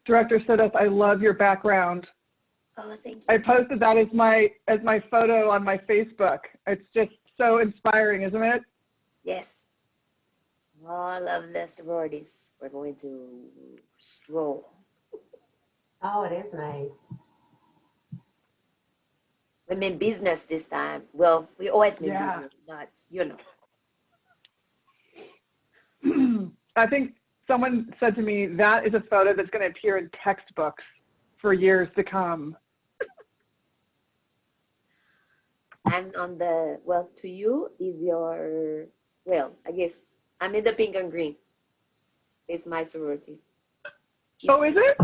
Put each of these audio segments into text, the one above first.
Director Sidis, I love your background. Oh, thank you. I posted that as my photo on my Facebook. It's just so inspiring, isn't it? Yes. All of the sororities. We're going to stroll. Oh, it is nice. We mean business this time. Well, we always mean Yeah. business, but you know. I think someone said to me, that is a photo that's going to appear in textbooks for years to come. I'm on the, well, to you is your, well, I guess I'm in the pink and green. It's my sorority. Oh, is it?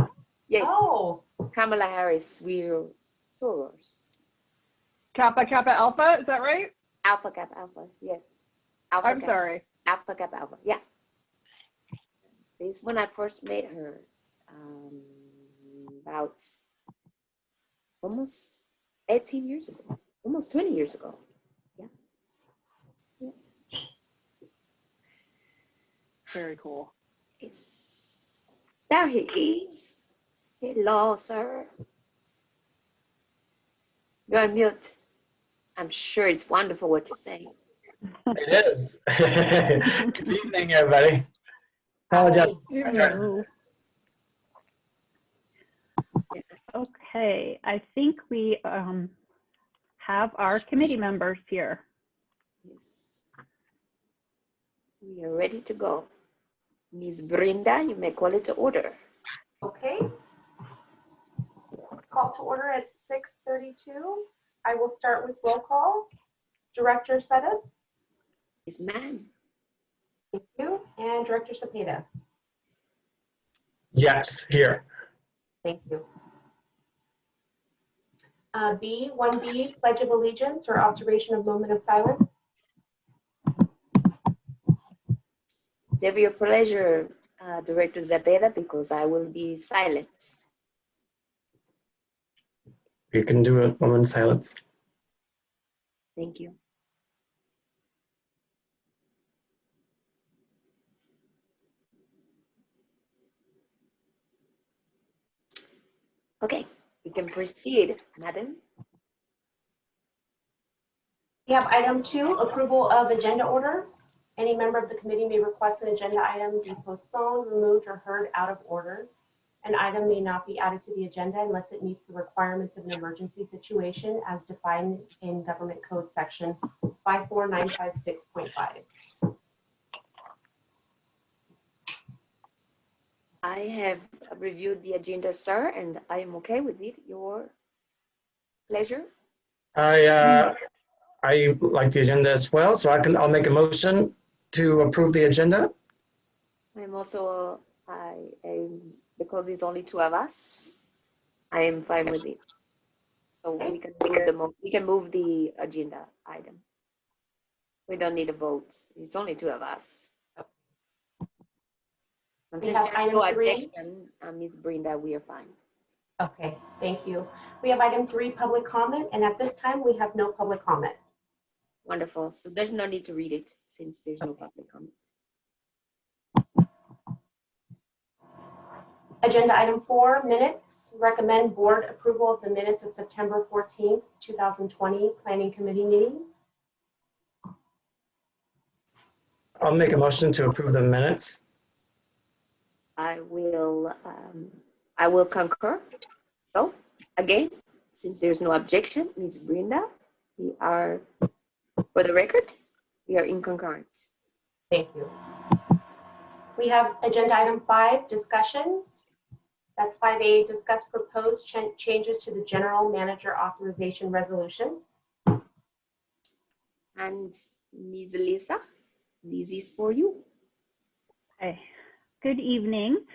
Yes. Oh. Kamala Harris, we're sorors. Kappa Kappa Alpha, is that right? Alpha Kappa Alpha, yes. Alpha I'm Kappa, sorry. Alpha Kappa Alpha, yeah. This when I first met her, about almost 18 years ago, almost 20 years ago. Yeah. Yeah. Very cool. It's, there he is. Hello, sir. You're on mute. I'm sure it's wonderful what you're saying. It is. Good evening, everybody. Apologize. Hello. Okay, I think we have our committee members here. Yes. We are ready to go. Ms. Brenda, you may call it to order. Okay. Call to order at 6:32. I will start with roll call. Director Sidis. Yes, ma'am. Thank you. And Director Cepeda. Yes, here. Thank you. 1B, Pledge of Allegiance or observation of moment of silence. It's ever your pleasure, Director Cepeda, because I will be silent. You can do a moment's silence. Thank you. Okay, we can proceed, madam. We have item 2, approval of agenda order. Any member of the committee may request an agenda item be postponed, removed, or heard out of order. An item may not be added to the agenda unless it meets the requirements of an emergency situation as defined in Government Code Section 54956.5. I have reviewed the agenda, sir, and I am okay with it. Your pleasure? I like the agenda as well, so I'll make a motion to approve the agenda. I'm also, because it's only 2 of us, I am fine with it. So we can move the agenda item. We don't need a vote. It's only 2 of us. And We since have there's item no 3. objection, Ms. Brenda, we are fine. Okay, thank you. We have item 3, public comment, and at this time we have no public comment. Wonderful. So there's no need to read it since there's no public comment. Agenda item 4, minutes. Recommend board approval of the minutes of September 14th, 2020 Planning Committee meeting. I'll make a motion to approve the minutes. I will concur. So again, since there's no objection, Ms. Brenda, we are, for the record, we are in concurrence. Thank you. We have agenda item 5, discussion. That's 5A, discuss proposed changes to the general manager authorization resolution. And Ms. Lisa, this is for you. Okay. Good evening.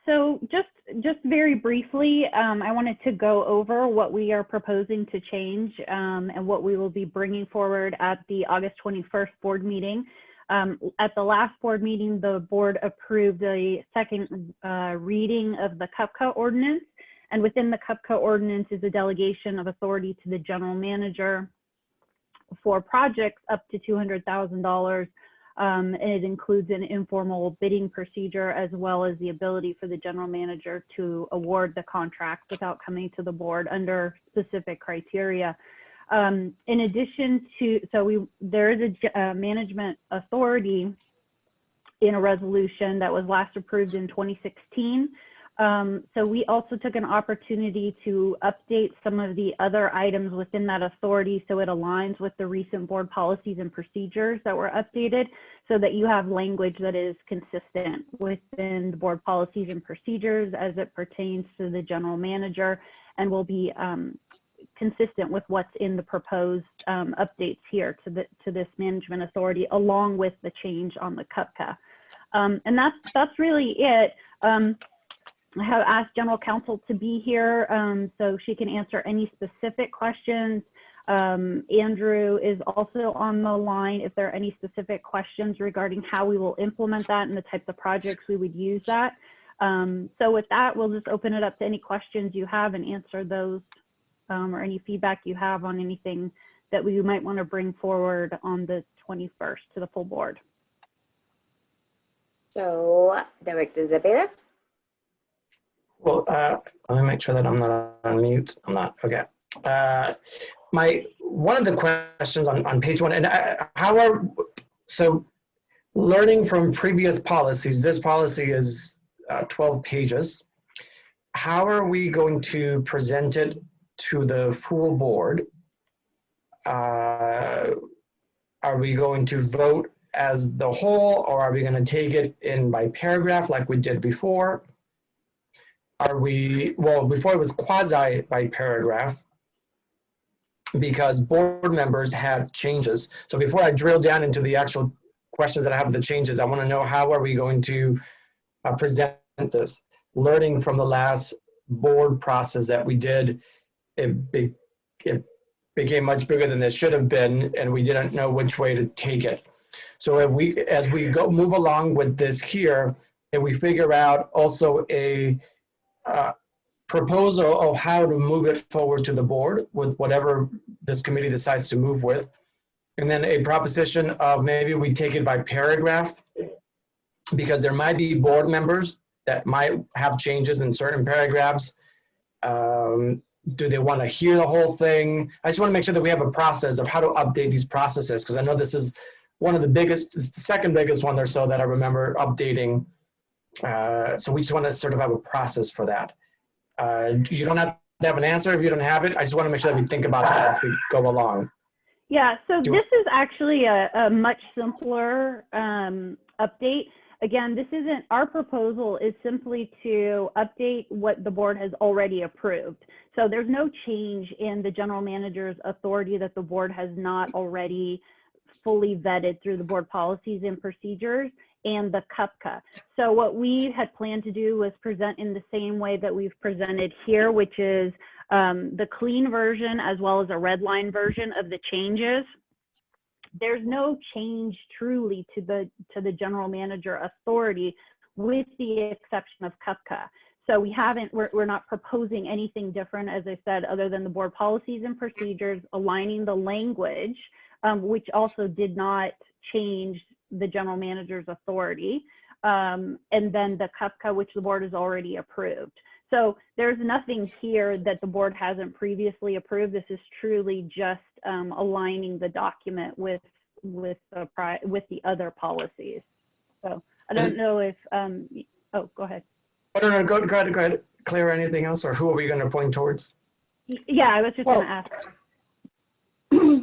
So just very briefly, I wanted to go over what we are proposing to change and what we will be bringing forward at the August 21st board meeting. At the last board meeting, the board approved the second reading of the CUPCA ordinance, and within the CUPCA ordinance is a delegation of authority to the general manager for projects up to $200,000 And it includes an informal bidding procedure as well as the ability for the general manager to award the contract without coming to the board under specific criteria. In addition to, there is a management authority in a resolution that was last approved in 2016. So we also took an opportunity to update some of the other items within that authority so it aligns with the recent board policies and procedures that were updated, so that you have language that is consistent within the board policies and procedures as it pertains to the general manager, and will be consistent with what's in the proposed updates here to this management authority, along with the change on the CUPCA. And that's really it. I have asked General Counsel to be here so she can answer any specific questions. Andrew is also on the line if there are any specific questions regarding how we will implement that and the types of projects we would use that. So with that, we'll just open it up to any questions you have and answer those, or any feedback you have on anything that we might want to bring forward on the 21st to the full board. So, Director Zepeda? Well, let me make sure that I'm not on mute. I'm not, okay. One of the questions on page 1, and so learning from previous policies, this policy is 12 pages. How are we going to present it to the full board? Are we going to vote as the whole, or are we going to take it in by paragraph like we did before? Well, before it was quasi by paragraph because board members had changes. So before I drill down into the actual questions that I have with the changes, I want to know how are we going to present this. Learning from the last board process that we did, it became much bigger than it should have been, and we didn't know which way to take it. So as we move along with this here, and we figure out also a proposal of how to move it forward to the board with whatever this committee decides to move with, and then a proposition of maybe we take it by paragraph, because there might be board members that might have changes in certain paragraphs. Do they want to hear the whole thing? I just want to make sure that we have a process of how to update these processes, because I know this is one of the biggest, the second biggest one or so that I remember updating. So we just want to sort of have a process for that. You don't have to have an answer if you don't have it. I just want to make sure that we think about that as we go along. Yeah, so this is actually a much simpler update. Again, this isn't, our proposal is simply to update what the board has already approved. So there's no change in the general manager's authority that the board has not already fully vetted through the board policies and procedures and the CUPCA. So what we had planned to do was present in the same way that we've presented here, which is the clean version as well as a red line version of the changes. There's no change truly to the general manager authority, with the exception of CUPCA. So we're not proposing anything different, as I said, other than the board policies and procedures, aligning the language, which also did not change the general manager's authority, and then the CUPCA, which the board has already approved. So there's nothing here that the board hasn't previously approved. This is truly just aligning the document with the other policies. So I don't know if, oh, go ahead. Oh, no, go ahead. Claire, anything else, or who are we going to point towards? Yeah, I was just going to ask.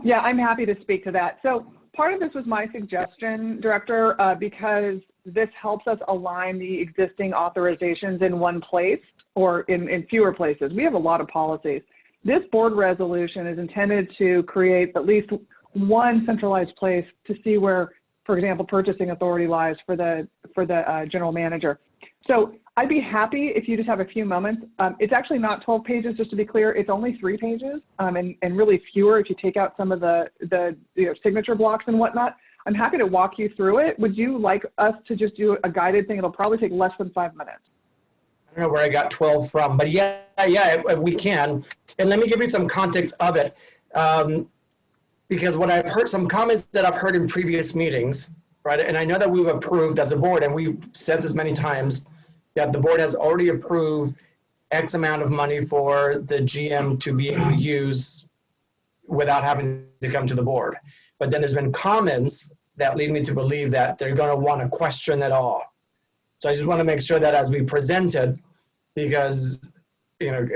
Yeah, I'm happy to speak to that. So part of this was my suggestion, Director, because this helps us align the existing authorizations in one place or in fewer places. We have a lot of policies. This board resolution is intended to create at least one centralized place to see where, for example, purchasing authority lies for the general manager. So I'd be happy if you just have a few moments. It's actually not 12 pages, just to be clear. It's only 3 pages, and really fewer if you take out some of the signature blocks and whatnot. I'm happy to walk you through it. Would you like us to just do a guided thing? It'll probably take less than 5 minutes. I don't know where I got 12 from, but yeah, we can. And let me give you some context of it. Because what I've heard, some comments that I've heard in previous meetings, right? And I know that we've approved as a board, and we've said this many times, that the board has already approved X amount of money for the GM to be able to use without having to come to the board. But then there's been comments that lead me to believe that they're going to want to question it all. So I just want to make sure that as we present it, because,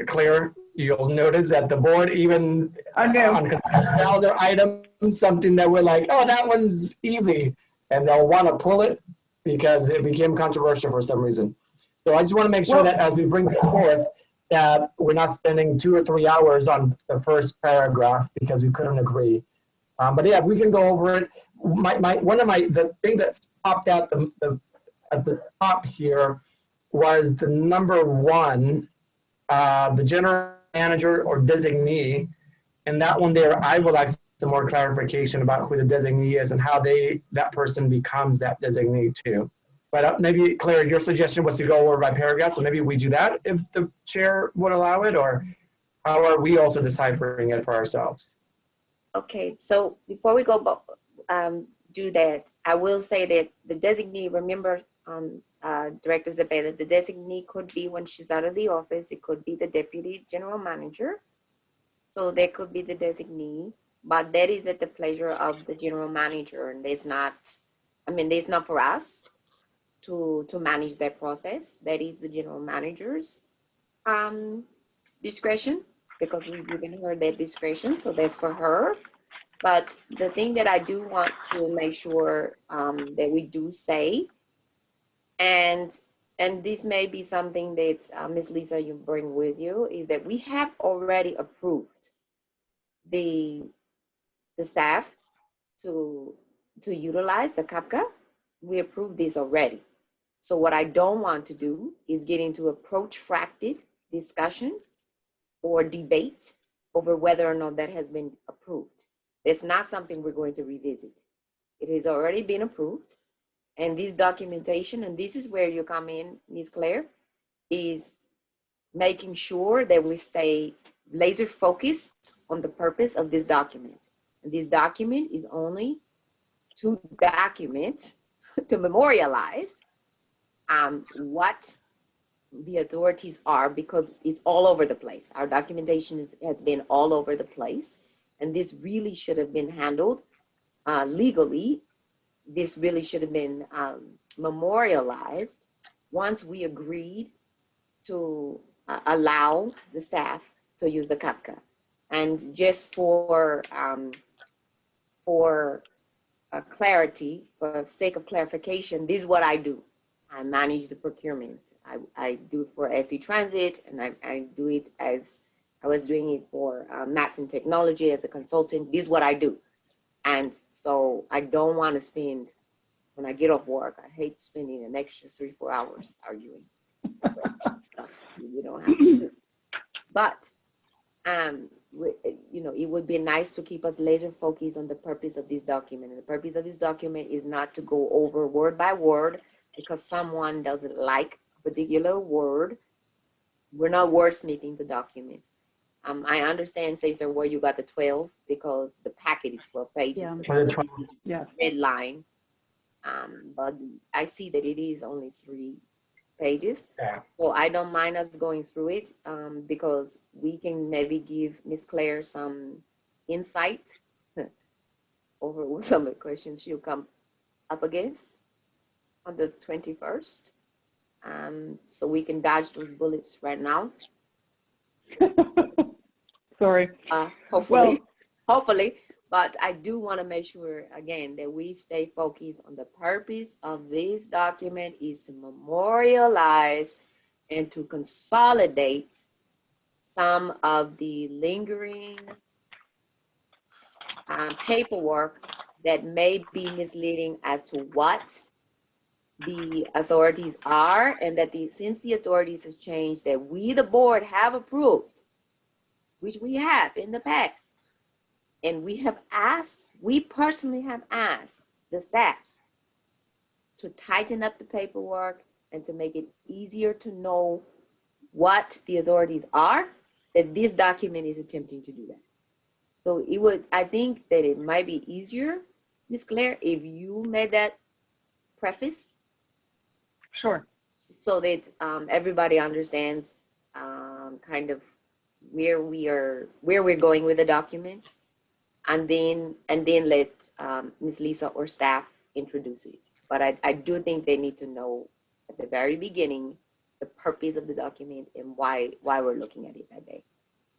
Claire, you'll notice that the board even I know. on calendar items, something that we're like, oh, that one's easy, and they'll want to pull it because it became controversial for some reason. So I just want to make sure that as we bring this forth, that we're not spending 2 or 3 hours on the first paragraph because we couldn't agree. But yeah, we can go over it. The thing that popped out at the top here was the number 1, the general manager or designee. And that one there, I would like some more clarification about who the designee is and how that person becomes that designee too. But maybe, Claire, your suggestion was to go over by paragraph, so maybe we do that if the chair would allow it, or how are we also deciphering it for ourselves? Okay, so before we go do that, I will say that the designee, remember, Director Zepeda, the designee could be when she's out of the office, it could be the deputy general manager. So there could be the designee, but that is at the pleasure of the general manager, and there's not for us to manage that process. That is the general manager's discretion, because we've given her that discretion, so that's for her. But the thing that I do want to make sure that we do say, and this may be something that Ms. Lisa, you bring with you, is that we have already approved the staff to utilize the CAPCA. We approved this already. So what I don't want to do is get into a protracted discussion or debate over whether or not that has been approved. It's not something we're going to revisit. It has already been approved. And this documentation, and this is where you come in, Ms. Claire, is making sure that we stay laser focused on the purpose of this document. And this document is only to document, to memorialize what the authorities are, because it's all over the place. Our documentation has been all over the place, and this really should have been handled legally. This really should have been memorialized once we agreed to allow the staff to use the CAPCA. And just for clarity, for sake of clarification, this is what I do. I manage the procurement. I do it for SC Transit, and I do it as I was doing it for Matson Technology as a consultant. This is what I do. And so I don't want to spend, when I get off work, I hate spending an extra 3-4 hours arguing stuff you don't have to do. But it would be nice to keep us laser focused on the purpose of this document. And the purpose of this document is not to go over word by word because someone doesn't like a particular word. We're not wordsmithing the document. I understand, Cesar, where you got the 12 because the packet is 12 pages. Yeah. Yes. Red line. But I see that it is only 3 pages. Yeah. So I don't mind us going through it because we can maybe give Ms. Claire some insight over some of the questions she'll come up against on the 21st. So we can dodge those bullets right now. Sorry. Hopefully. But I do want to make sure, again, that we stay focused on the purpose of this document is to memorialize and to consolidate some of the lingering paperwork that may be misleading as to what the authorities are, and that since the authorities has changed, that we, the board, have approved, which we have in the past. And we personally have asked the staff to tighten up the paperwork and to make it easier to know what the authorities are, that this document is attempting to do that. So I think that it might be easier, Ms. Claire, if you made that preface Sure. so that everybody understands kind of where we're going with the document, and then let Ms. Lisa or staff introduce it. But I do think they need to know at the very beginning the purpose of the document and why we're looking at it that day.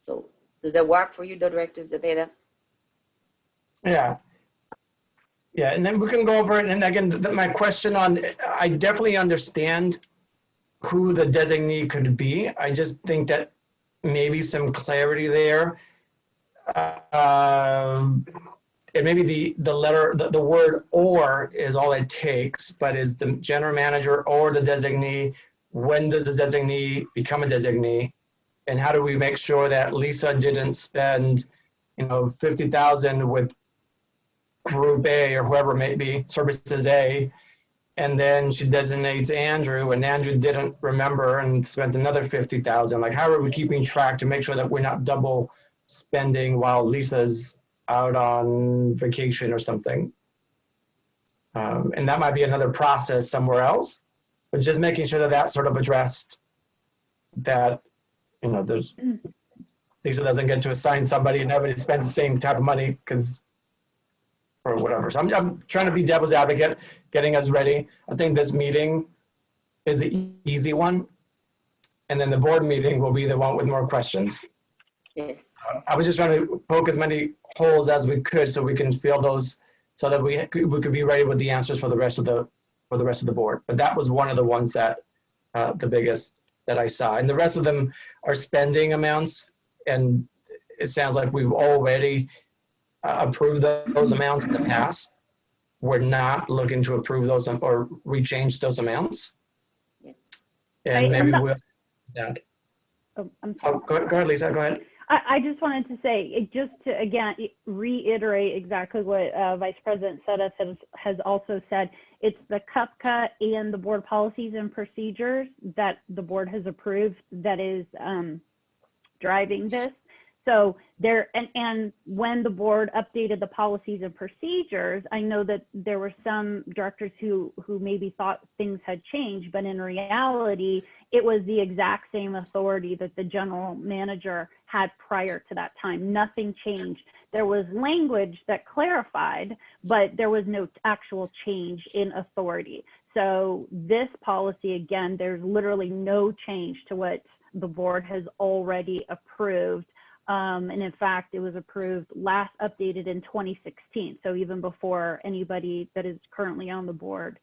So does that work for you, Director Zepeda? Yeah. Yeah, and then we can go over it. And again, my question on, I definitely understand who the designee could be. I just think that maybe some clarity there. And maybe the letter, the word "or" is all it takes, but is the general manager or the designee? When does the designee become a designee? And how do we make sure that Lisa didn't spend, $50,000 with Group A or whoever it may be, Services A, and then she designates Andrew, and Andrew didn't remember and spent another $50,000. Like, how are we keeping track to make sure that we're not double spending while Lisa's out on vacation or something? And that might be another process somewhere else, but just making sure that that's sort of addressed, that, there's, Lisa doesn't get to assign somebody and everybody spends the same type of money or whatever. So I'm trying to be devil's advocate, getting us ready. I think this meeting is the easy one, and then the board meeting will be the one with more questions. Yes. I was just trying to poke as many holes as we could so we can fill those, so that we could be ready with the answers for the rest of the board. But that was one of the ones that the biggest that I saw, and the rest of them are spending amounts, and it sounds like we've already approved those amounts in the past. We're not looking to approve those or rechange those amounts. Yeah. And maybe we'll that. Oh, I'm sorry. Oh, go ahead, Lisa. Go ahead. I just wanted to say, just to, again, reiterate exactly what Vice President Seta has also said. It's the CUPCA and the board policies and procedures that the board has approved that is driving this. So there, and when the board updated the policies and procedures, I know that there were some directors who maybe thought things had changed, but in reality, it was the exact same authority that the general manager had prior to that time. Nothing changed. There was language that clarified, but there was no actual change in authority. So this policy, again, there's literally no change to what the board has already approved. And in fact, it was approved last updated in 2016. So even before anybody that is currently on the board.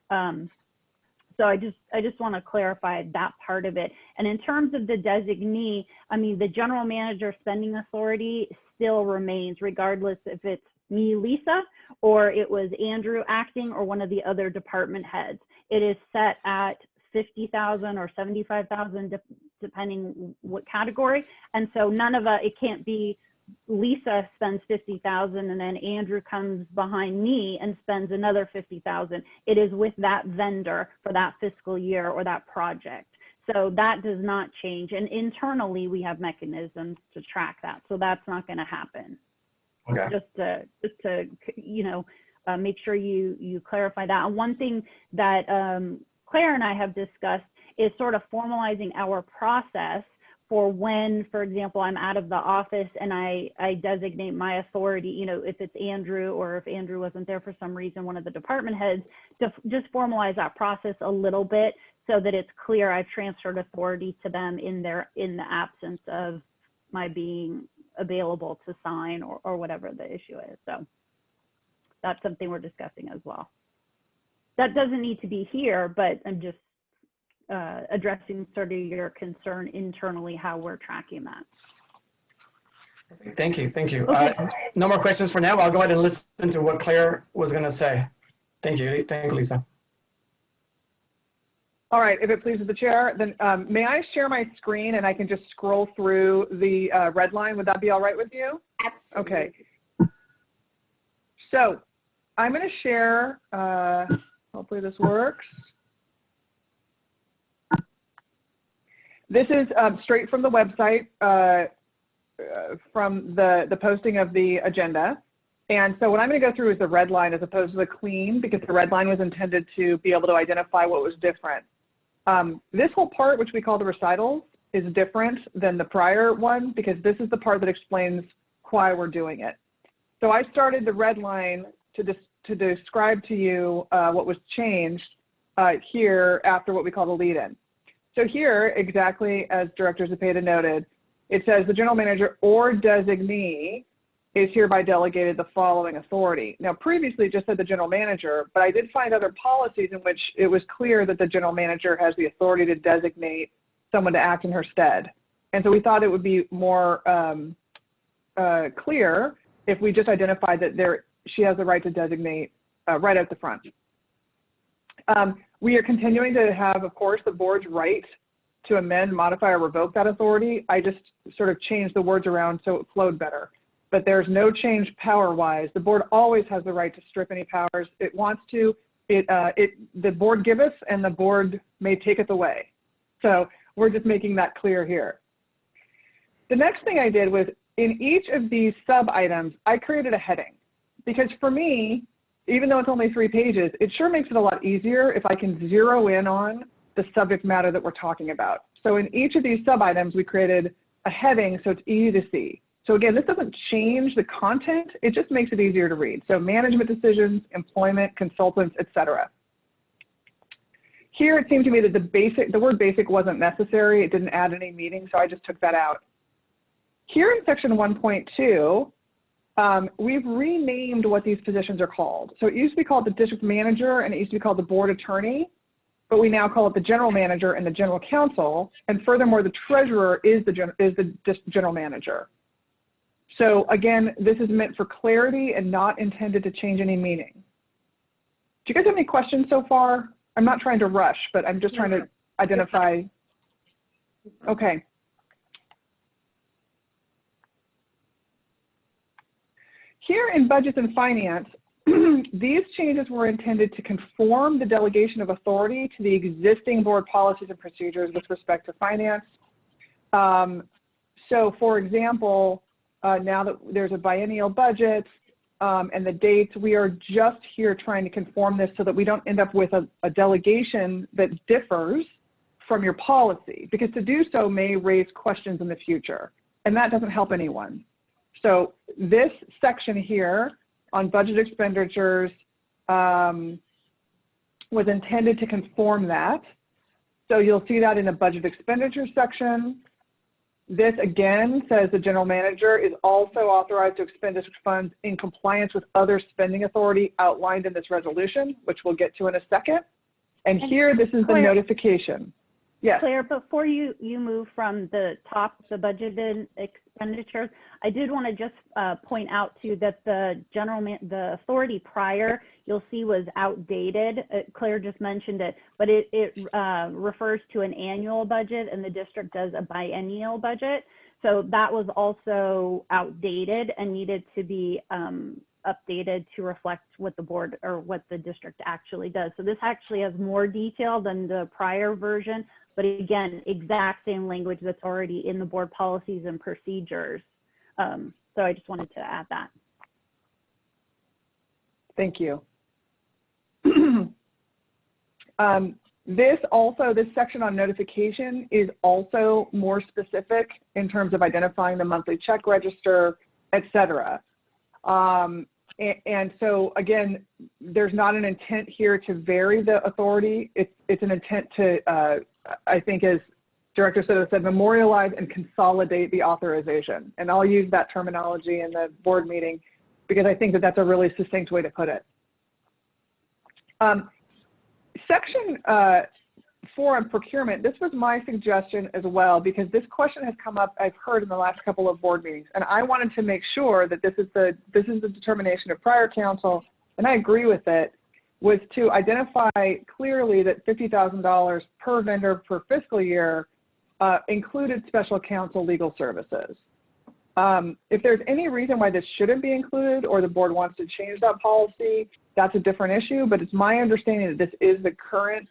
So I just want to clarify that part of it. And in terms of the designee, I mean, the general manager spending authority still remains, regardless if it's me, Lisa, or it was Andrew acting or one of the other department heads. It is set at 50,000 or 75,000, depending what category. And so none of it can't be Lisa spends 50,000 and then Andrew comes behind me and spends another 50,000. It is with that vendor for that fiscal year or that project. So that does not change. And internally, we have mechanisms to track that. So that's not going to happen. Okay. Just to make sure you clarify that. And one thing that Claire and I have discussed is sort of formalizing our process for when, for example, I'm out of the office and I designate my authority, if it's Andrew or if Andrew wasn't there for some reason, one of the department heads, to just formalize that process a little bit so that it's clear I've transferred authority to them in the absence of my being available to sign or whatever the issue is. So that's something we're discussing as well. That doesn't need to be here, but I'm just addressing sort of your concern internally, how we're tracking that. Thank you. Thank you. Okay. No more questions for now. I'll go ahead and listen to what Claire was going to say. Thank you. Thank you, Lisa. All right, if it pleases the chair, then may I share my screen and I can just scroll through the red line? Would that be all right with you? Absolutely. Okay. So I'm going to share, hopefully this works. This is straight from the website, from the posting of the agenda. And so what I'm going to go through is the red line as opposed to the clean, because the red line was intended to be able to identify what was different. This whole part, which we call the recitals, is different than the prior one because this is the part that explains why we're doing it. So I started the red line to describe to you what was changed here after what we call the lead-in. So here, exactly as Director Zepeda noted, it says the general manager or designee is hereby delegated the following authority. Now, previously it just said the general manager, but I did find other policies in which it was clear that the general manager has the authority to designate someone to act in her stead. And so we thought it would be more clear if we just identified that she has the right to designate right at the front. We are continuing to have, of course, the board's right to amend, modify, or revoke that authority. I just sort of changed the words around so it flowed better. But there's no change power-wise. The board always has the right to strip any powers it wants to. The board giveth, and the board may taketh away. So we're just making that clear here. The next thing I did was in each of these sub-items, I created a heading. Because for me, even though it's only 3 pages, it sure makes it a lot easier if I can zero in on the subject matter that we're talking about. So in each of these sub-items, we created a heading so it's easy to see. So again, this doesn't change the content, it just makes it easier to read. So management decisions, employment, consultants, etc. Here it seemed to me that the word basic wasn't necessary, it didn't add any meaning, so I just took that out. Here in section 1.2, we've renamed what these positions are called. So it used to be called the district manager and it used to be called the board attorney, but we now call it the general manager and the general counsel. And furthermore, the treasurer is the general manager. So again, this is meant for clarity and not intended to change any meaning. Do you guys have any questions so far? I'm not trying to rush, but I'm just trying to identify. Okay. Here in budgets and finance, these changes were intended to conform the delegation of authority to the existing board policies and procedures with respect to finance. So for example, now that there's a biennial budget and the dates, we are just here trying to conform this so that we don't end up with a delegation that differs from your policy, because to do so may raise questions in the future, and that doesn't help anyone. So this section here on budget expenditures was intended to conform that. So you'll see that in the budget expenditure section. This again says the general manager is also authorized to expend district funds in compliance with other spending authority outlined in this resolution, which we'll get to in a second. And here, this is the notification. Yes. Claire, before you move from the top, the budgeted expenditures, I did want to just point out too that the the authority prior, you'll see, was outdated. Claire just mentioned it, but it refers to an annual budget, and the district does a biennial budget. So that was also outdated and needed to be updated to reflect what the board or what the district actually does. So this actually has more detail than the prior version, but again, exact same language that's already in the board policies and procedures. So I just wanted to add that. Thank you. This section on notification is also more specific in terms of identifying the monthly check register, et cetera. And so again, there's not an intent here to vary the authority. It's an intent to, I think as Director Soto said, memorialize and consolidate the authorization. And I'll use that terminology in the board meeting because I think that that's a really succinct way to put it. Section 4 on procurement, this was my suggestion as well, because this question has come up, I've heard in the last couple of board meetings, and I wanted to make sure that this is the determination of prior council, and I agree with it, was to identify clearly that $50,000 per vendor per fiscal year included special counsel legal services. If there's any reason why this shouldn't be included or the board wants to change that policy, that's a different issue, but it's my understanding that this is the current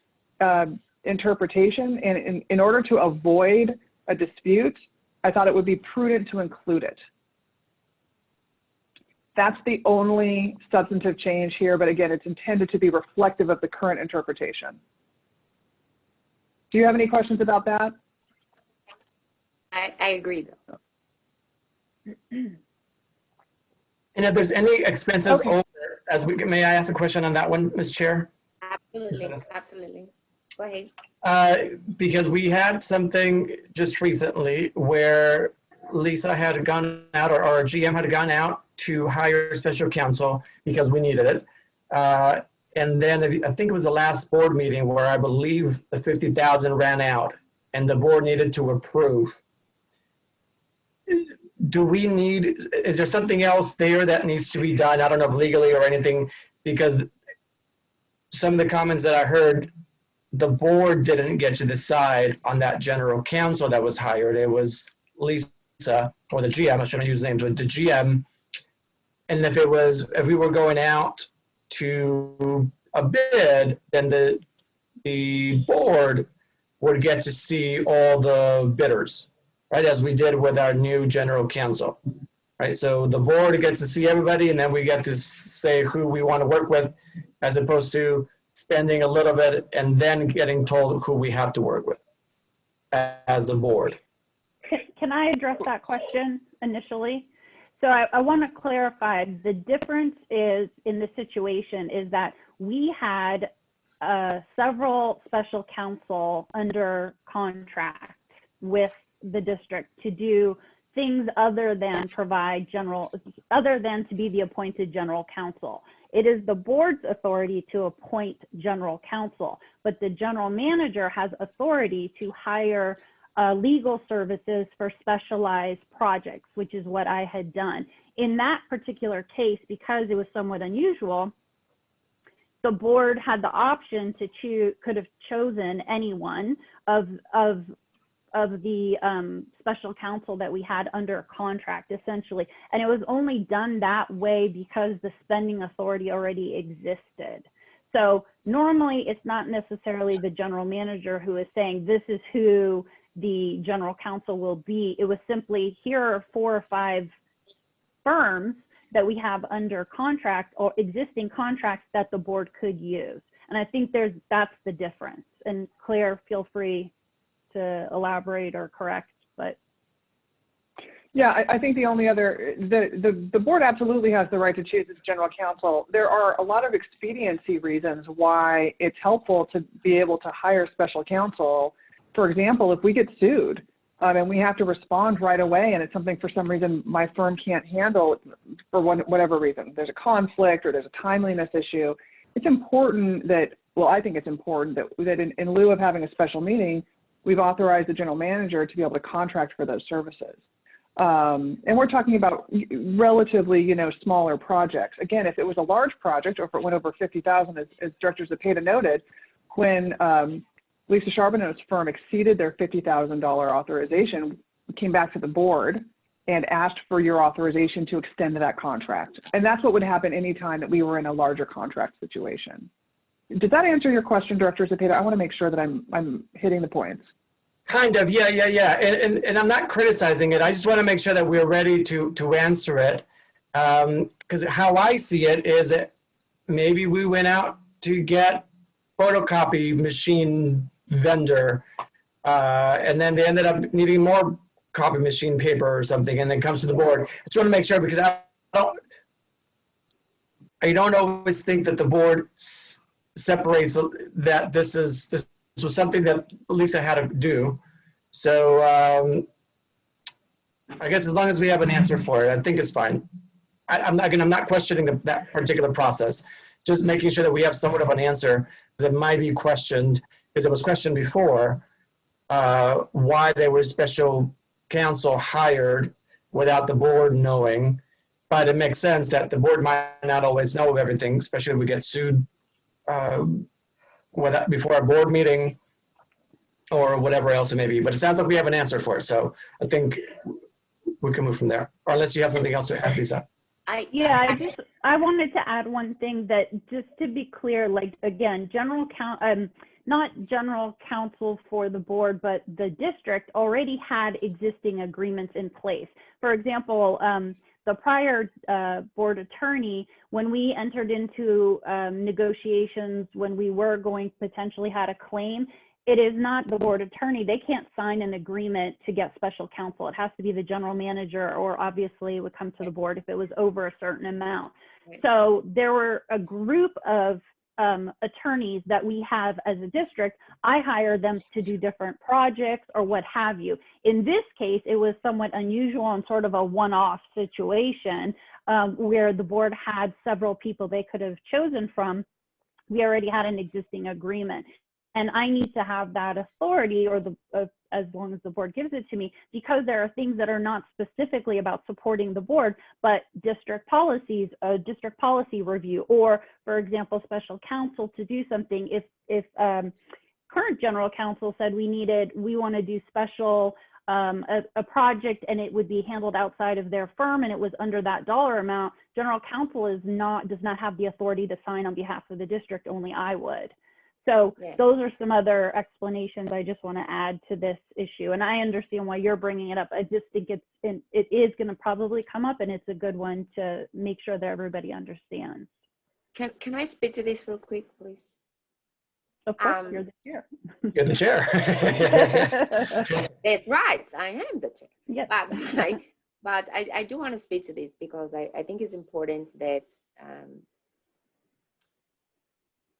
interpretation, and in order to avoid a dispute, I thought it would be prudent to include it. That's the only substantive change here, but again, it's intended to be reflective of the current interpretation. Do you have any questions about that? I agree, though. And if there's any expenses Okay. over, may I ask a question on that one, Ms. Chair? Absolutely, absolutely. Go ahead. Because we had something just recently where Lisa had gone out, or our GM had gone out to hire special counsel because we needed it. And then I think it was the last board meeting where I believe the 50,000 ran out and the board needed to approve. Is there something else there that needs to be done? I don't know if legally or anything, because some of the comments that I heard, the board didn't get to decide on that general counsel that was hired. It was Lisa, or the GM, I shouldn't use names, but the GM. And if we were going out to a bid, then the board would get to see all the bidders, right, as we did with our new general counsel, right? So the board gets to see everybody, and then we get to say who we want to work with, as opposed to spending a little bit and then getting told who we have to work with as the board. Can I address that question initially? So I want to clarify, the difference is in the situation is that we had several special counsel under contract with the district to do things other than to be the appointed general counsel. It is the board's authority to appoint general counsel, but the general manager has authority to hire legal services for specialized projects, which is what I had done. In that particular case, because it was somewhat unusual, the board had the option to could have chosen anyone of the special counsel that we had under contract, essentially. And it was only done that way because the spending authority already existed. So normally it's not necessarily the general manager who is saying this is who the general counsel will be. It was simply, here are 4 or 5 firms that we have under contract or existing contracts that the board could use. And I think that's the difference. And Claire, feel free to elaborate or correct, but. Yeah, I think the only other, the board absolutely has the right to choose its general counsel. There are a lot of expediency reasons why it's helpful to be able to hire special counsel. For example, if we get sued and we have to respond right away, and it's something for some reason my firm can't handle for whatever reason, there's a conflict or there's a timeliness issue, it's important that, well, I think it's important that in lieu of having a special meeting, we've authorized the general manager to be able to contract for those services. And we're talking about relatively, smaller projects. Again, if it was a large project or if it went over 50,000, as Director Zepeda noted, when Lisa Charbonneau's firm exceeded their $50,000 authorization, came back to the board and asked for your authorization to extend that contract. And that's what would happen anytime that we were in a larger contract situation. Did that answer your question, Director Zepeda? I want to make sure that I'm hitting the points. Kind of, yeah. And I'm not criticizing it. I just want to make sure that we're ready to answer it. Because how I see it is that maybe we went out to get photocopy machine vendor, and then they ended up needing more copy machine paper or something, and then comes to the board. I just want to make sure, because I don't always think that the board separates that this was something that Lisa had to do. So I guess as long as we have an answer for it, I think it's fine. I'm not questioning that particular process, just making sure that we have somewhat of an answer, because it might be questioned, because it was questioned before, why there was special counsel hired without the board knowing. But it makes sense that the board might not always know everything, especially if we get sued before a board meeting or whatever else it may be. But it sounds like we have an answer for it, so I think we can move from there. Or unless you have something else to add, Lisa. I wanted to add one thing, that just to be clear, like, again, not general counsel for the board, but the district already had existing agreements in place. For example, the prior board attorney, when we entered into negotiations, when we were going to potentially had a claim, it is not the board attorney. They can't sign an agreement to get special counsel. It has to be the general manager, or obviously it would come to the board if it was over a certain amount. Right. So there were a group of attorneys that we have as a district. I hire them to do different projects or what have you. In this case, it was somewhat unusual and sort of a one-off situation where the board had several people they could have chosen from. We already had an existing agreement. And I need to have that authority, or as long as the board gives it to me, because there are things that are not specifically about supporting the board, but district policies, a district policy review, or for example, special counsel to do something. If current general counsel said we want to do special, a project, and it would be handled outside of their firm and it was under that dollar amount, general counsel does not have the authority to sign on behalf of the district, only I would. So Yes. those are some other explanations I just want to add to this issue. And I understand why you're bringing it up. I just think it is going to probably come up, and it's a good one to make sure that everybody understands. Can I speak to this real quick, please? Of course, you're the chair. You're the chair. That's right. I am the chair. Yes. But I do want to speak to this because I think it's important that,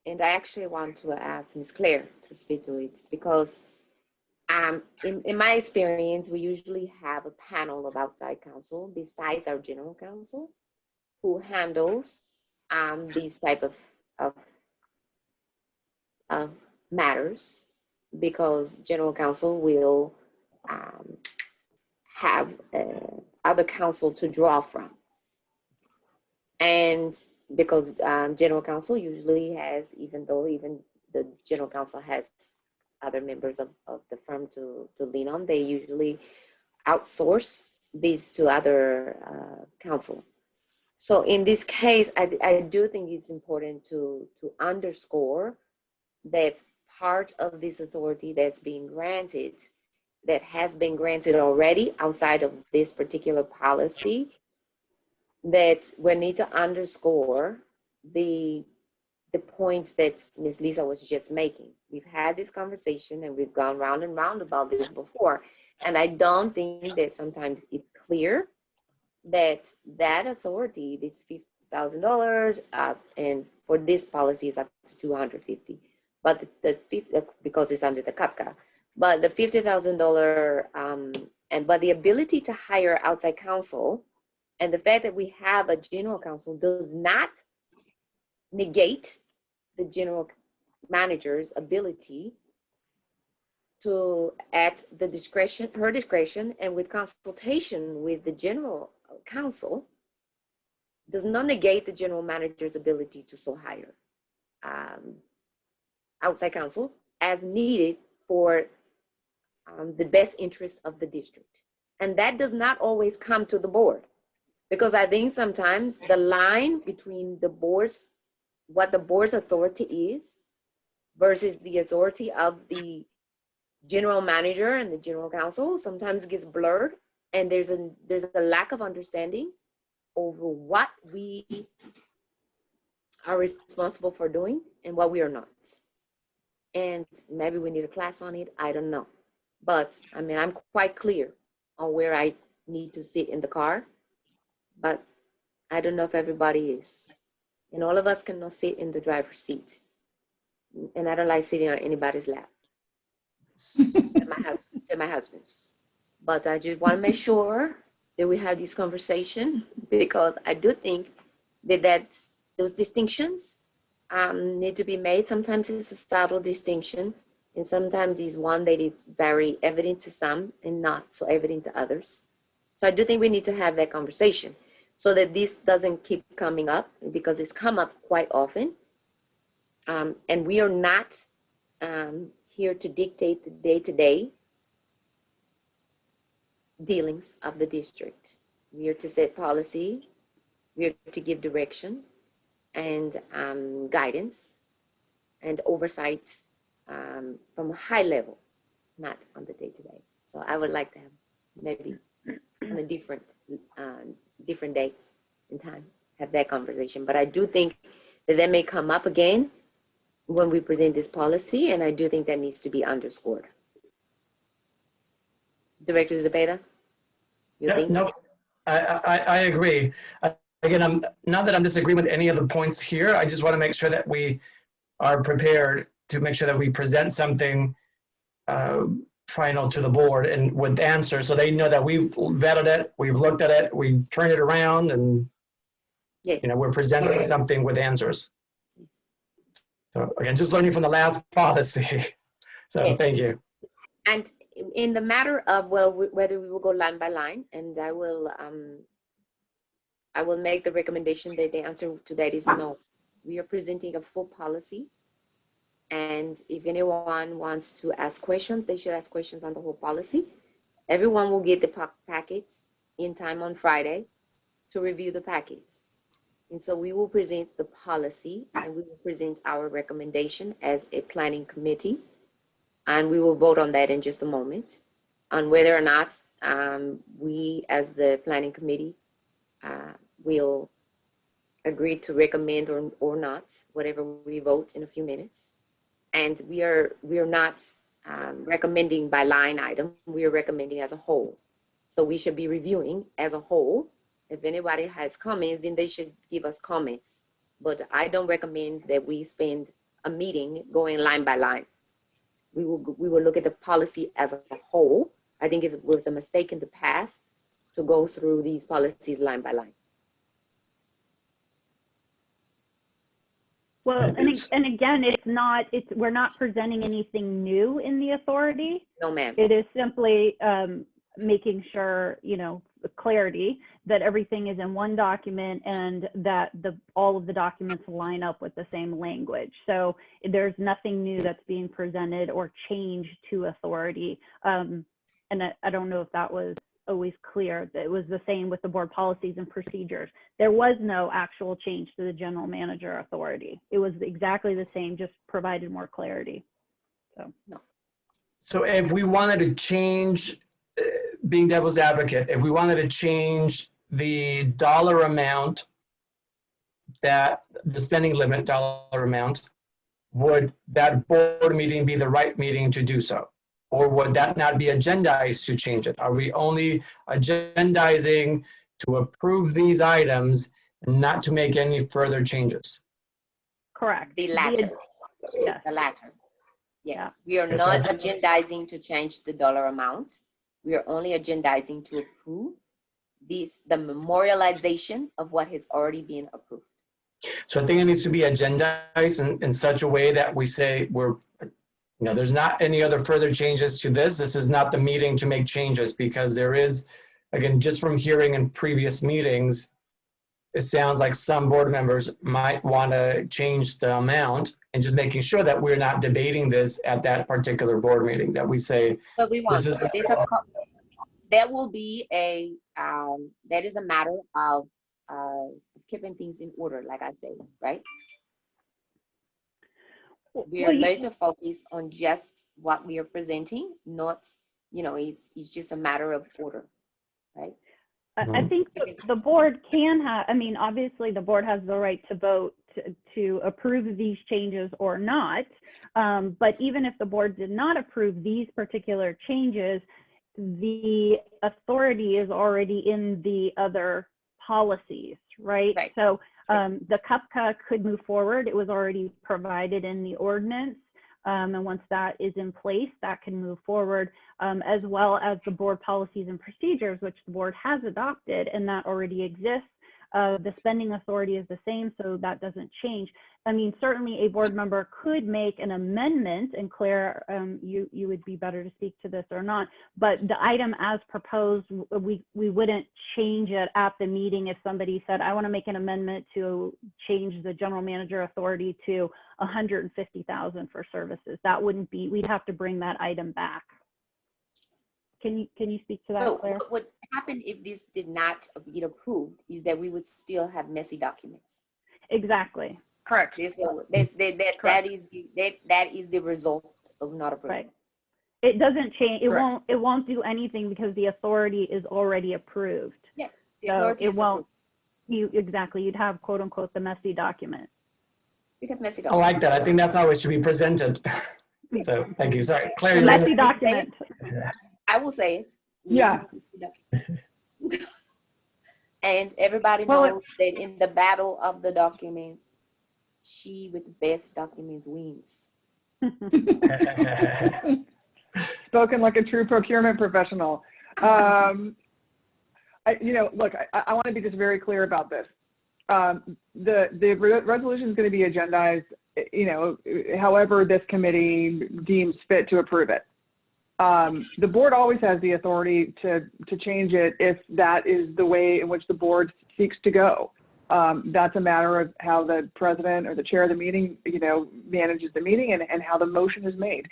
and I actually want to ask Ms. Claire to speak to it because in my experience, we usually have a panel of outside counsel besides our general counsel who handles these type of matters, because general counsel will have other counsel to draw from. And because general counsel usually has, even the general counsel has other members of the firm to lean on, they usually outsource these to other counsel. So in this case, I do think it's important to underscore that part of this authority that's being granted, that has been granted already outside of this particular policy, that we need to underscore the points that Ms. Lisa was just making. We've had this conversation and we've gone round and round about this before. And I don't think that sometimes it's clear that that authority, this $50,000, and for this policy is up to $250,000, but because it's under the CAPCA. But the $50,000, but the ability to hire outside counsel, and the fact that we have a general counsel does not negate the general manager's ability to, at the discretion, her discretion, and with consultation with the general counsel, does not negate the general manager's ability to so hire outside counsel as needed for the best interest of the district. And that does not always come to the board, because I think sometimes the line between the board's, what the board's authority is versus the authority of the general manager and the general counsel sometimes gets blurred, and there's a lack of understanding over what we are responsible for doing and what we are not. And maybe we need a class on it, I don't know. But I mean, I'm quite clear on where I need to sit in the car, but I don't know if everybody is. And all of us cannot sit in the driver's seat. And I don't like sitting on anybody's lap. to my husband's. But I just want to make sure that we have this conversation, because I do think that those distinctions need to be made. Sometimes it's a subtle distinction, and sometimes it's one that is very evident to some and not so evident to others. So I do think we need to have that conversation so that this doesn't keep coming up, because it's come up quite often. And we are not here to dictate the day-to-day dealings of the district. We are to set policy, we are to give direction and guidance and oversight from a high level, not on the day-to-day. So I would like to have maybe on a different different day and time, have that conversation. But I do think that may come up again when we present this policy, and I do think that needs to be underscored. Director Zepeda, you Yeah, think? no, I agree. Again, not that I'm disagreeing with any of the points here. I just want to make sure that we are prepared to make sure that we present something final to the board and with answers, so they know that we've vetted it, we've looked at it, we've turned it around, and Yes. we're presenting something with answers. So again, just learning from the last policy. So Yes. thank you. And in the matter of, well, whether we will go line by line, and I will make the recommendation that the answer to that is no. We are presenting a full policy, and if anyone wants to ask questions, they should ask questions on the whole policy. Everyone will get the packet in time on Friday to review the packet. And so we will present the policy, and we will present our recommendation as a planning committee, and we will vote on that in just a moment on whether or not we as the planning committee will agree to recommend or not, whatever we vote in a few minutes. And we are not recommending by line item, we are recommending as a whole. So we should be reviewing as a whole. If anybody has comments, then they should give us comments. But I don't recommend that we spend a meeting going line by line. We will look at the policy as a whole. I think it was a mistake in the past to go through these policies line by line. Well, and again, we're not presenting anything new in the authority. No, ma'am. It is simply making sure, clarity that everything is in one document and that all of the documents line up with the same language. So there's nothing new that's being presented or changed to authority. And I don't know if that was always clear. That it was the same with the board policies and procedures. There was no actual change to the general manager authority. It was exactly the same, just provided more clarity. So no. So if we wanted to change, being devil's advocate, if we wanted to change the dollar amount, that the spending limit dollar amount, would that board meeting be the right meeting to do so? Or would that not be agendized to change it? Are we only agendizing to approve these items and not to make any further changes? correct. The latter. Yes. The latter. Yes. Yeah. We are Yes, not ma'am. agendizing to change the dollar amount. We are only agendizing to approve the memorialization of what has already been approved. So I think it needs to be agendized in such a way that we say there's not any other further changes to this. This is not the meeting to make changes, because there is, again, just from hearing in previous meetings, it sounds like some board members might want to change the amount, and just making sure that we're not debating this at that particular board meeting, that we say, But we want, This is- that will be that is a matter of keeping things in order, like I say, right? We are laser focused on just what we are presenting, not, it's just a matter of order, right? I think the board can have, obviously the board has the right to vote to approve these changes or not. But even if the board did not approve these particular changes, the authority is already in the other policies, right? Right. So the CUPCA could move forward. It was already provided in the ordinance. And once that is in place, that can move forward, as well as the board policies and procedures, which the board has adopted, and that already exists. The spending authority is the same, so that doesn't change. Certainly a board member could make an amendment, and Claire, you would be better to speak to this or not, but the item as proposed, we wouldn't change it at the meeting if somebody said, I want to make an amendment to change the general manager authority to $150,000 for services. That wouldn't be, we'd have to bring that item back. Can you speak to that, So Claire? what would happen if this did not get approved is that we would still have messy documents. Exactly. Correct. That is the result of not approving. Right. It doesn't change. Correct. It won't do anything because the authority is already approved. Yes, The So authority it is won't, exactly, you'd have quote unquote the messy document. We can mess it I up. like that. I think that's how it should be presented. So thank you. Sorry, Claire. The you were messy gonna- document. I will say it. Yeah. And everybody Well, knows that in the battle of the documents, she with the best documents wins. Spoken like a true procurement professional. Look, I want to be just very clear about this. The resolution is going to be agendized, however this committee deems fit to approve it. The board always has the authority to change it if that is the way in which the board seeks to go. That's a matter of how the president or the chair of the meeting, manages the meeting and how the motion is made.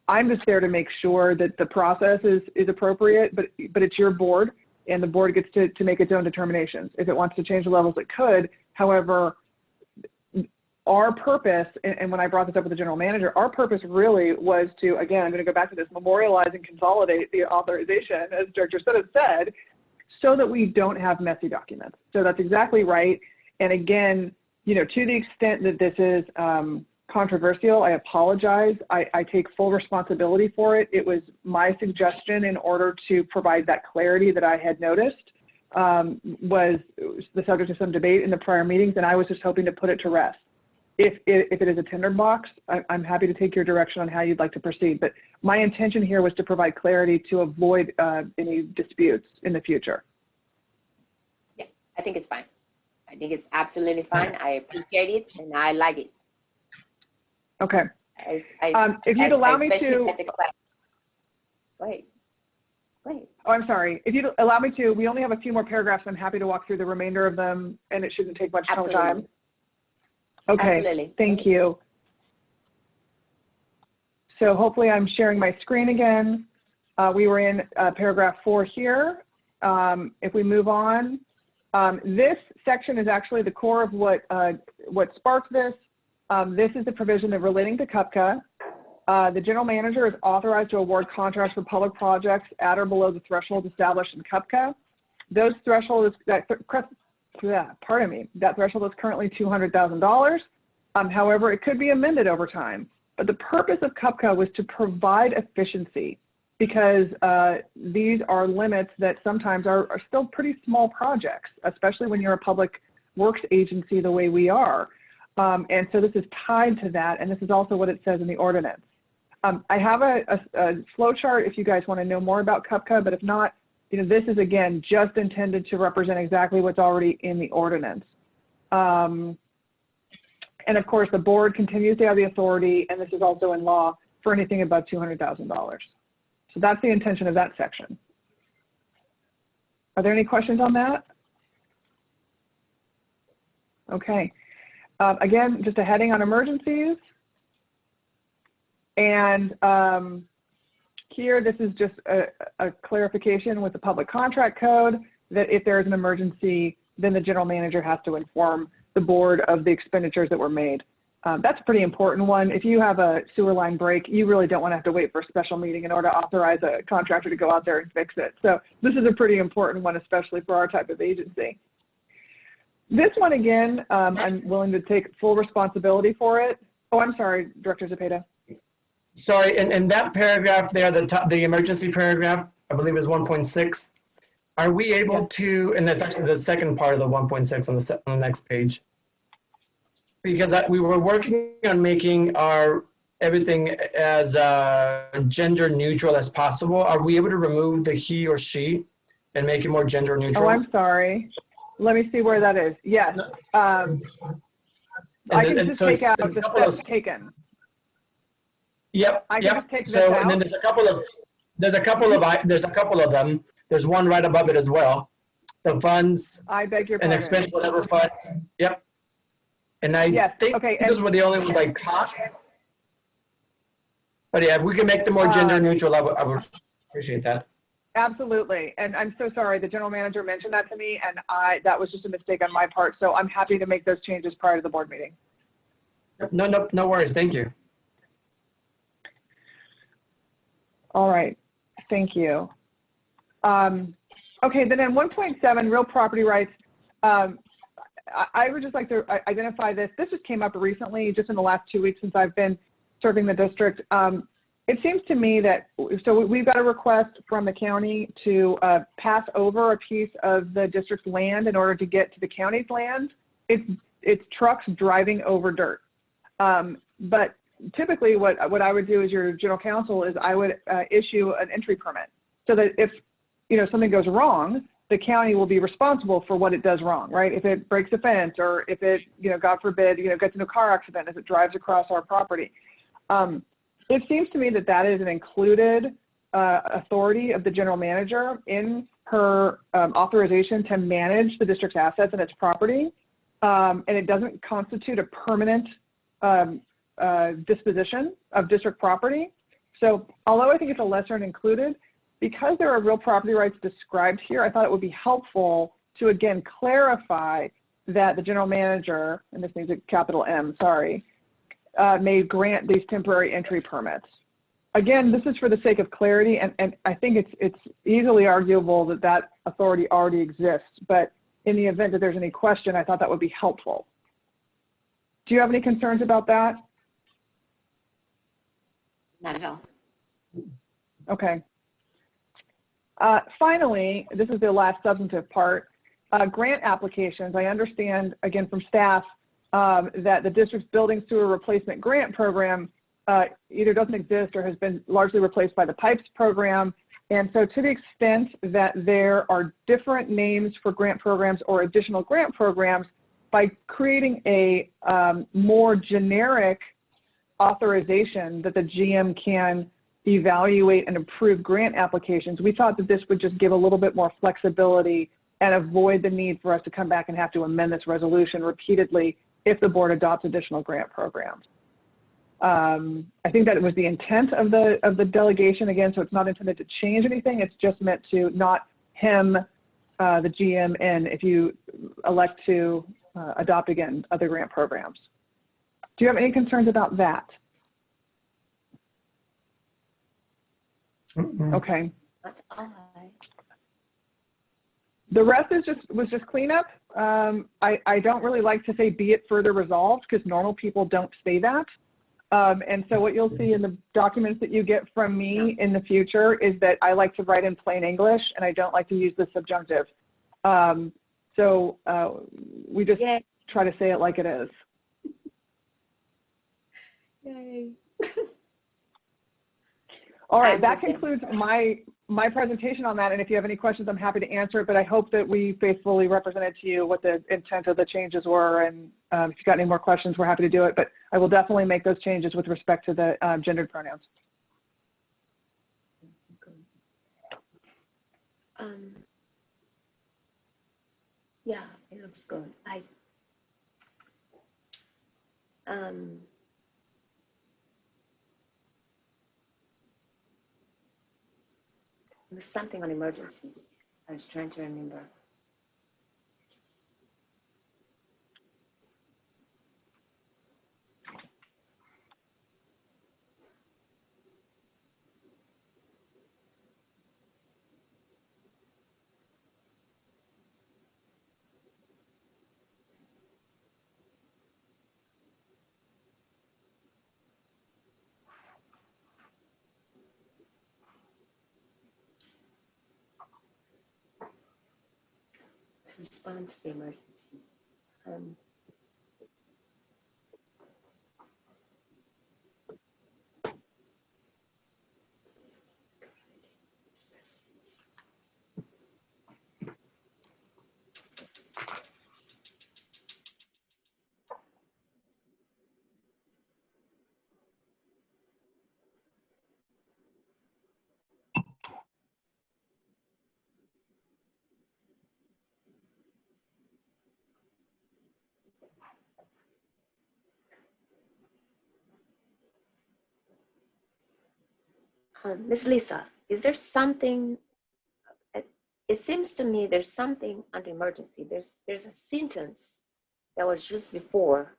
I'm just there to make sure that the process is appropriate, but it's your board, and the board gets to make its own determinations. If it wants to change the levels, it could. However, our purpose, and when I brought this up with the general manager, our purpose really was to, again, I'm going to go back to this, memorialize and consolidate the authorization, as Director Soto said, so that we don't have messy documents. So that's exactly right. And again, to the extent that this is controversial, I apologize. I take full responsibility for it. It was my suggestion in order to provide that clarity that I had noticed was the subject of some debate in the prior meetings, and I was just hoping to put it to rest. If it is a tinderbox, I'm happy to take your direction on how you'd like to proceed. But my intention here was to provide clarity to avoid any disputes in the future. Yeah, I think it's fine. I think it's absolutely fine. I appreciate it and I like it. Okay. If you'd allow me to. Go ahead. Oh, I'm sorry. If you'd allow me to, we only have a few more paragraphs. I'm happy to walk through the remainder of them, and it shouldn't take much more time. Okay. Absolutely. Thank you. So hopefully I'm sharing my screen again. We were in paragraph 4 here. If we move on, this section is actually the core of what sparked this. This is the provision that relating to CUPCA. The general manager is authorized to award contracts for public projects at or below the threshold established in CUPCA. Those thresholds, that threshold is currently $200,000. However, it could be amended over time. But the purpose of CUPCA was to provide efficiency, because these are limits that sometimes are still pretty small projects, especially when you're a public works agency the way we are. And so this is tied to that, and this is also what it says in the ordinance. I have a flow chart if you guys want to know more about CUPCA, but if not, this is, again, just intended to represent exactly what's already in the ordinance. And of course, the board continues to have the authority, and this is also in law, for anything above $200,000. So that's the intention of that section. Are there any questions on that? Okay. Again, just a heading on emergencies. And here, this is just a clarification with the public contract code that if there is an emergency, then the general manager has to inform the board of the expenditures that were made. That's a pretty important one. If you have a sewer line break, you really don't want to have to wait for a special meeting in order to authorize a contractor to go out there and fix it. So this is a pretty important one, especially for our type of agency. This one, again, I'm willing to take full responsibility for it. Oh, I'm sorry, Director Zepeda. Sorry, and that paragraph there, the emergency paragraph, I believe is 1.6. Are we able to, and that's actually the second part of the 1.6 on the next page, because we were working on making everything as gender neutral as possible. Are we able to remove the he or she and make it more gender neutral? Oh, I'm sorry. Let me see where that is. Yes. I can just take out the steps taken. Yep. I can just take this so out. And then there's a couple of them. There's one right above it as well. The funds I beg your and pardon. expense whatever funds. Yep. And I think those were the only ones I caught. But yeah, if we can make them more gender neutral, I would appreciate that. Absolutely. And I'm so sorry. The general manager mentioned that to me, and that was just a mistake on my part. So I'm happy to make those changes prior to the board meeting. No worries. Thank you. All right. Thank you. Okay, then in 1.7, real property rights, I would just like to identify this. This just came up recently, just in the last 2 weeks since I've been serving the district. It seems to me that, so we've got a request from the county to pass over a piece of the district's land in order to get to the county's land. It's trucks driving over dirt. But typically what I would do as your general counsel is I would issue an entry permit so that if, something goes wrong, the county will be responsible for what it does wrong, right? If it breaks a fence or if it, God forbid, gets in a car accident as it drives across our property. It seems to me that that is an included authority of the general manager in her authorization to manage the district's assets and its property. And it doesn't constitute a permanent disposition of district property. So although I think it's a lesser and included, because there are real property rights described here, I thought it would be helpful to, again, clarify that the general manager, and this needs a capital M, sorry, may grant these temporary entry permits. Again, this is for the sake of clarity, and I think it's easily arguable that that authority already exists, but in the event that there's any question, I thought that would be helpful. Do you have any concerns about that? Not at all. Okay. Finally, this is the last substantive part, grant applications. I understand, again, from staff that the district's building sewer replacement grant program either doesn't exist or has been largely replaced by the PIPES program. And so to the extent that there are different names for grant programs or additional grant programs, by creating a more generic authorization that the GM can evaluate and approve grant applications, we thought that this would just give a little bit more flexibility and avoid the need for us to come back and have to amend this resolution repeatedly if the board adopts additional grant programs. I think that it was the intent of the delegation, again, so it's not intended to change anything. It's just meant to not hem the GM in if you elect to adopt, again, other grant programs. Do you have any concerns about that? Okay. That's all right. The rest is was just cleanup. I don't really like to say be it further resolved because normal people don't say that. And so what you'll see in the documents that you get from me in the future is that I like to write in plain English and I don't like to use the subjunctive. So we just try to say it like it is. Yay. All right, that concludes my presentation on that. And if you have any questions, I'm happy to answer it. But I hope that we faithfully represented to you what the intent of the changes were. And if you've got any more questions, we're happy to do it. But I will definitely make those changes with respect to the gendered pronouns. Yeah, it looks good. There's something on emergencies. I was trying to remember. To respond to the emergency. Ms. Lisa, is there something, it seems to me there's something under emergency. There's a sentence that was just before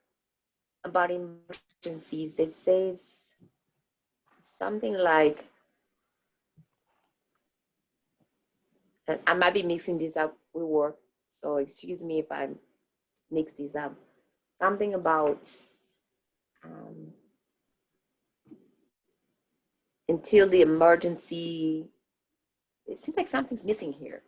about emergencies that says something like, and I might be mixing this up with work, so excuse me if I mix these up. Something about until the emergency, it seems like something's missing here.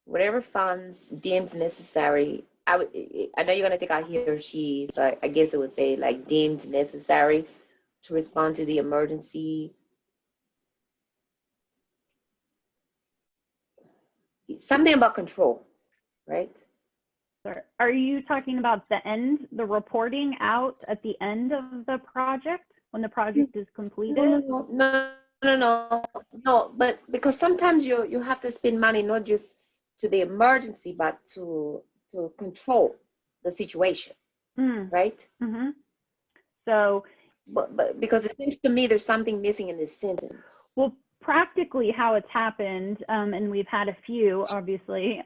Whatever funds deemed necessary, I know you're gonna take out he or she, so I guess it would say like deemed necessary to respond to the emergency. Something about control, right? Sorry. Are you talking about the reporting out at the end of the project when the project is completed? No, but because sometimes you have to spend money not just to the emergency, but to control the situation, right? Mm-hmm. So, but because it seems to me there's something missing in this sentence. well, practically how it's happened, and we've had a few, obviously,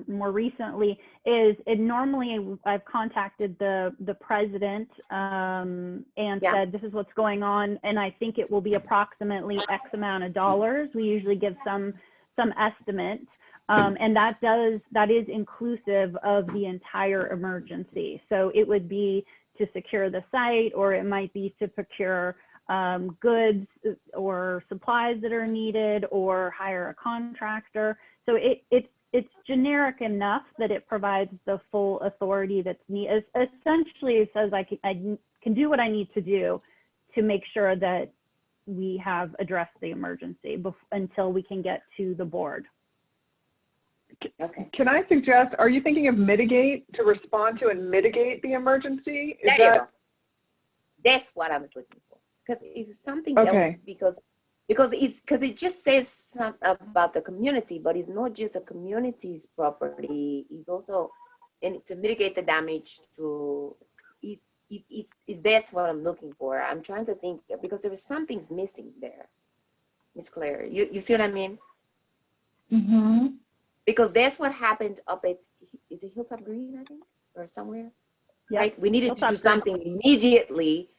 more recently, is it normally I've contacted the president and said, this is what's going on, and I think it will be approximately X amount of dollars. We usually give some estimate, and that is inclusive of the entire emergency. So it would be to secure the site, or it might be to procure goods or supplies that are needed, or hire a contractor. So it's generic enough that it provides the full authority that's needed. Essentially, it says I can do what I need to do to make sure that we have addressed the emergency until we can get to the board. Okay. Can I suggest, are you thinking of mitigate, to respond to and mitigate the emergency? There you go. That's what I was looking for. Because it's something else, because it just says something about the community, but it's not just the community's property. It's also to mitigate the damage to. That's what I'm looking for. I'm trying to think, because there is something's missing there, Ms. Claire. You see what I mean? Mm-hmm. Because that's what happened up at, is it Hilltop Green, I think, or somewhere? Yep. Right. We needed Hilltop to do something immediately.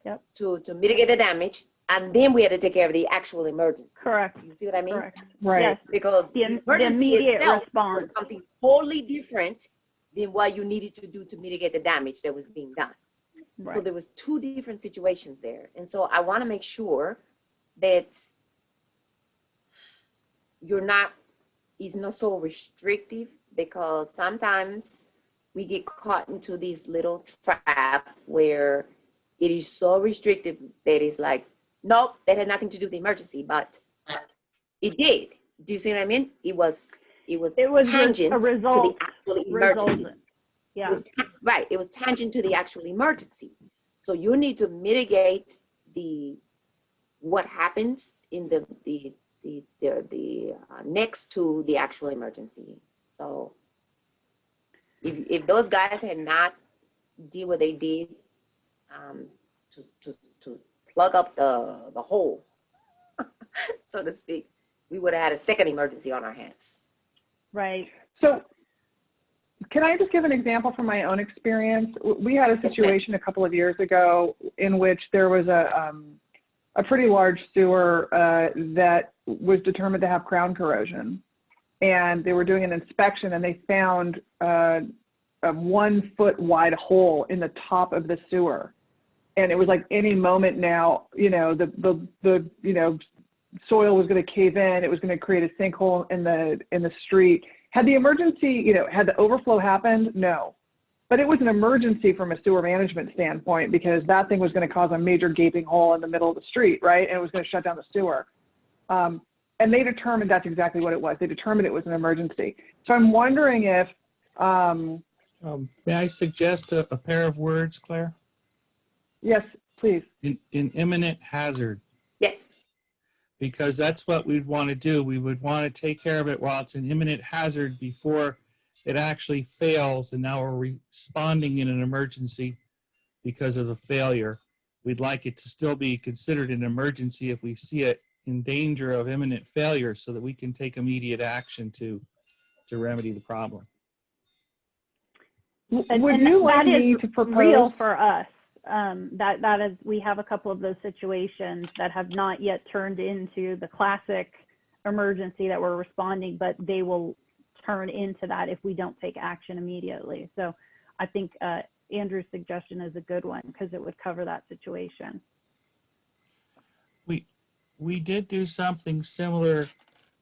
Yep. To mitigate the damage, and then we had to take care of the actual emergency. Correct. You see what I mean? Correct. Right. Yes. Because The emergency immediate itself response was something totally different than what you needed to do to mitigate the damage that was being done. Right. So there was two different situations there, and so I want to make sure that it's not so restrictive, because sometimes we get caught into these little trap where it is so restrictive that it's like, nope, that had nothing to do with the emergency, but it did. Do you see what I mean? It was tangent a result, to the actual emergency. Yeah. Right. It was tangent to the actual emergency. So you need to mitigate what happened in the next to the actual emergency. So if those guys had not did what they did to plug up the hole, so to speak, we would have had a second emergency on our hands. Right. So can I just give an example from my own experience? We had a situation a couple of years ago in which there was a pretty large sewer that was determined to have crown corrosion. And they were doing an inspection, and they found a 1 foot wide hole in the top of the sewer. And it was like any moment now, the soil was going to cave in. It was going to create a sinkhole in the street. Had the emergency, had the overflow happened? No. But it was an emergency from a sewer management standpoint, because that thing was going to cause a major gaping hole in the middle of the street, right? And it was going to shut down the sewer. And they determined that's exactly what it was. They determined it was an emergency. So I'm wondering if... may I suggest a pair of words, Claire? Yes, please. In imminent hazard. Yes. Because that's what we'd want to do. We would want to take care of it while it's an imminent hazard before it actually fails, and now we're responding in an emergency because of the failure. We'd like it to still be considered an emergency if we see it in danger of imminent failure, so that we can take immediate action to remedy the problem. Would you like me to propose? Real for us. That is, we have a couple of those situations that have not yet turned into the classic emergency that we're responding, but they will turn into that if we don't take action immediately. So I think Andrew's suggestion is a good one because it would cover that situation. We did do something similar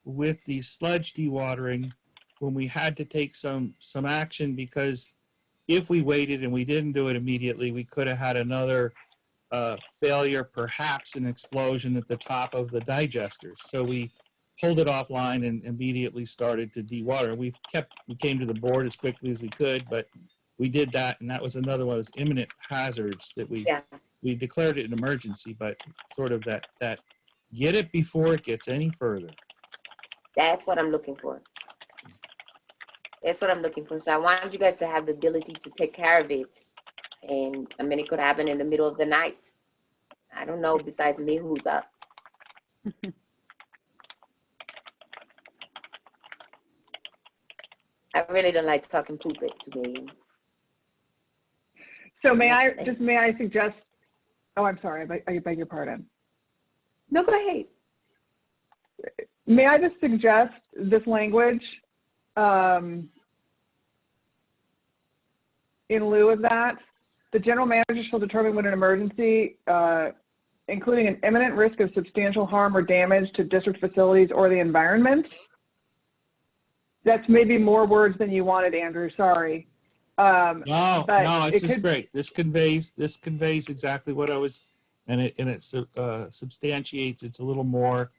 with the sludge dewatering when we had to take some action, because if we waited and we didn't do it immediately, we could have had another failure, perhaps an explosion at the top of the digesters. So we pulled it offline and immediately started to dewater. We came to the board as quickly as we could, but we did that, and that was another one of those imminent hazards that we declared it an emergency, but sort of that get it before it gets any further. That's what I'm looking for. That's what I'm looking for. So I want you guys to have the ability to take care of it. And I mean, it could happen in the middle of the night. I don't know, besides me, who's up. I really don't like talking poop it to me. So may I suggest, oh, I'm sorry, I beg your pardon. No, go ahead. May I just suggest this language in lieu of that? The general manager shall determine when an emergency, including an imminent risk of substantial harm or damage to district facilities or the environment. That's maybe more words than you wanted, Andrew, sorry. No, it's just great. This conveys exactly what I was, and it substantiates. It's a little more,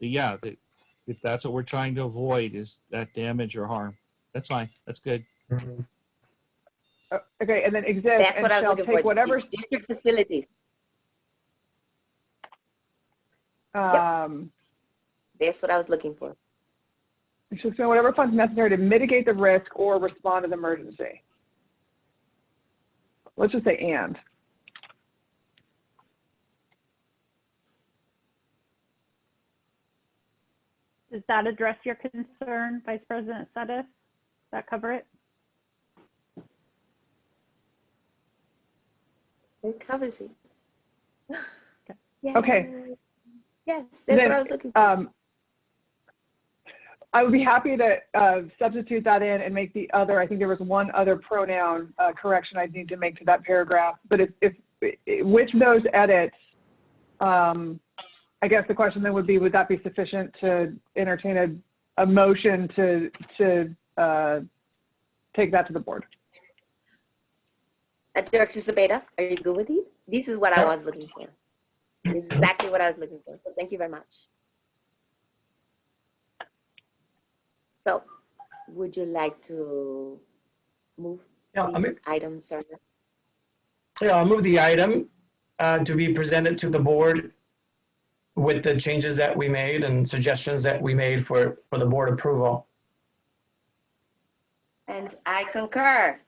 if that's what we're trying to avoid is that damage or harm. That's fine. That's good. Okay, and then exist That's and what I was shall looking take for. whatever. District facilities. That's what I was looking for. Shall spend whatever funds necessary to mitigate the risk or respond to the emergency. Let's just say and. Does that address your concern, Vice President Suddeth? Does that cover it? It covers it. Okay. Yes, that's Then, what I was looking for. I would be happy to substitute that in and make the other, I think there was one other pronoun correction I'd need to make to that paragraph. But if with those edits, I guess the question then would be, would that be sufficient to entertain a motion to take that to the board? Director Zepeda, are you good with it? This is what I was looking for. This is exactly what I was looking for. So thank you very much. So, would you like to move this item, sir? Yeah, I'll move the item to be presented to the board with the changes that we made and suggestions that we made for the board approval. And I concur.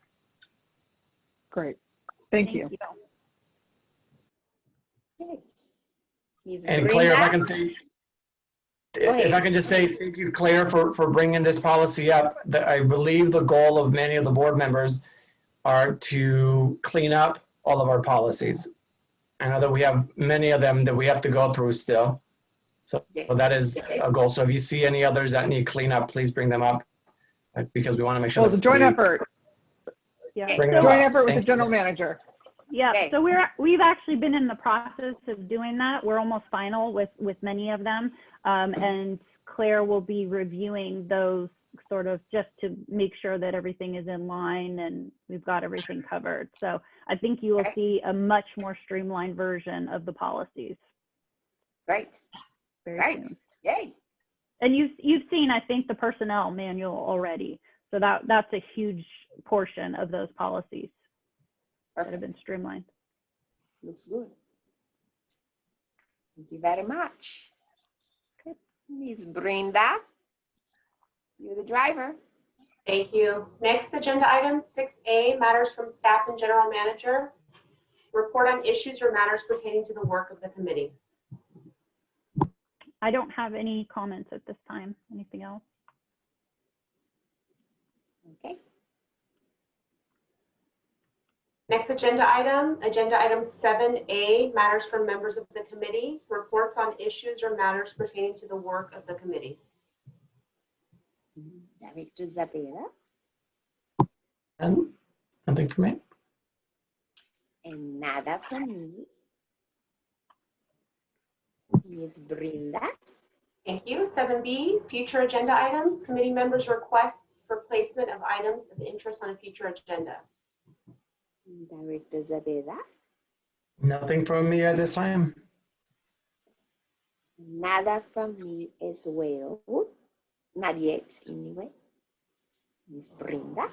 Great. Thank you. Okay. And Claire, if I can say, if I can just say thank you, Claire, for bringing this policy up. I believe the goal of many of the board members are to clean up all of our policies. I know that we have many of them that we have to go through still. So that is a goal. So if you see any others that need cleanup, please bring them up because we want to make sure. Well, it's a joint effort. Yeah. Joint effort with the general manager. Yeah, Okay. so we've actually been in the process of doing that. We're almost final with many of them, and Claire will be reviewing those sort of just to make sure that everything is in line and we've got everything covered. So I think you will see a much more streamlined version of the policies Great. very soon. Yay. And you've seen, I think, the personnel manual already. So that's a huge portion of those policies that have been streamlined. Looks good. Thank you very much. Okay. Ms. Brenda, you're the driver. Thank you. Next agenda item, 6A, matters from staff and general manager. Report on issues or matters pertaining to the work of the committee. I don't have any comments at this time. Anything else? Okay. Next agenda item 7A, matters from members of the committee, reports on issues or matters pertaining to the work of the committee. Director Zabela And nothing for me. and nada from me. Ms. Brenda. Thank you. 7B, future agenda items, committee members' requests for placement of items of interest on a future agenda. Director Zabela. Nothing from me at this time. Nada from me as well. Not yet, anyway. Ms. Brenda.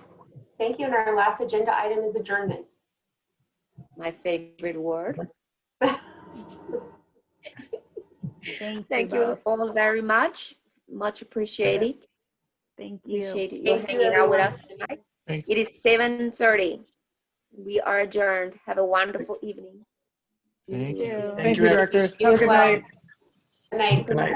Thank you. And our last agenda item is adjournment. My favorite word. Thank Thank you all very much. Much appreciated. Thank you. Appreciate you Thank you, hanging out with us everyone. tonight. Thanks. It is 7:30. We are adjourned. Have a wonderful evening. Thank you. Thank you, Ed. directors. You Have a as good well. night. Good night. Good night.